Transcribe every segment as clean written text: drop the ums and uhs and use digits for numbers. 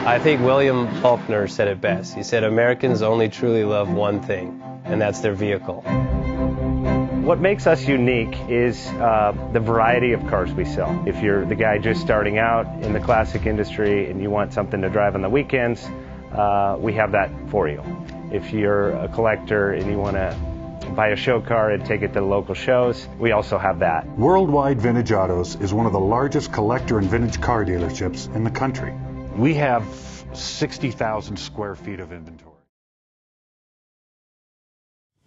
I think William Faulkner said it best. He said, Americans only truly love one thing, and that's their vehicle. What makes us unique is the variety of cars we sell. If you're the guy just starting out in the classic industry and you want something to drive on the weekends, we have that for you. If you're a collector and you want to buy a show car and take it to the local shows, we also have that. Worldwide Vintage Autos is one of the largest collector and vintage car dealerships in the country. We have 60,000 square feet of inventory.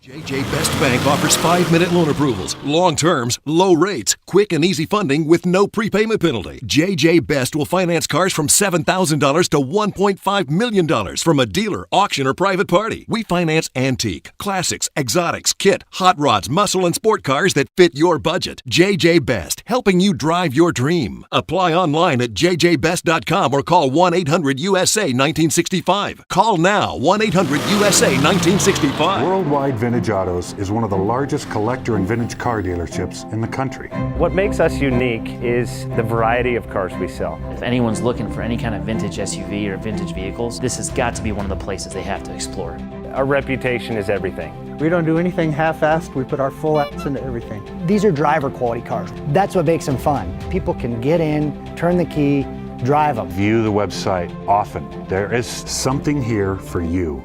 JJ Best Bank offers 5-minute loan approvals, long terms, low rates, quick and easy funding with no prepayment penalty. JJ Best will finance cars from $7,000 to $1.5 million from a dealer, auction, or private party. We finance antique, classics, exotics, kit, hot rods, muscle, and sport cars that fit your budget. JJ Best, helping you drive your dream. Apply online at jjbest.com or call 1-800-USA-1965. Call now, 1-800-USA-1965. Worldwide Vintage Autos is one of the largest collector and vintage car dealerships in the country. What makes us unique is the variety of cars we sell. If anyone's looking for any kind of vintage SUV or vintage vehicles, this has got to be one of the places they have to explore. Our reputation is everything. We don't do anything half-assed. We put our full ass into everything. These are driver quality cars. That's what makes them fun. People can get in, turn the key, drive them. View the website often. There is something here for you.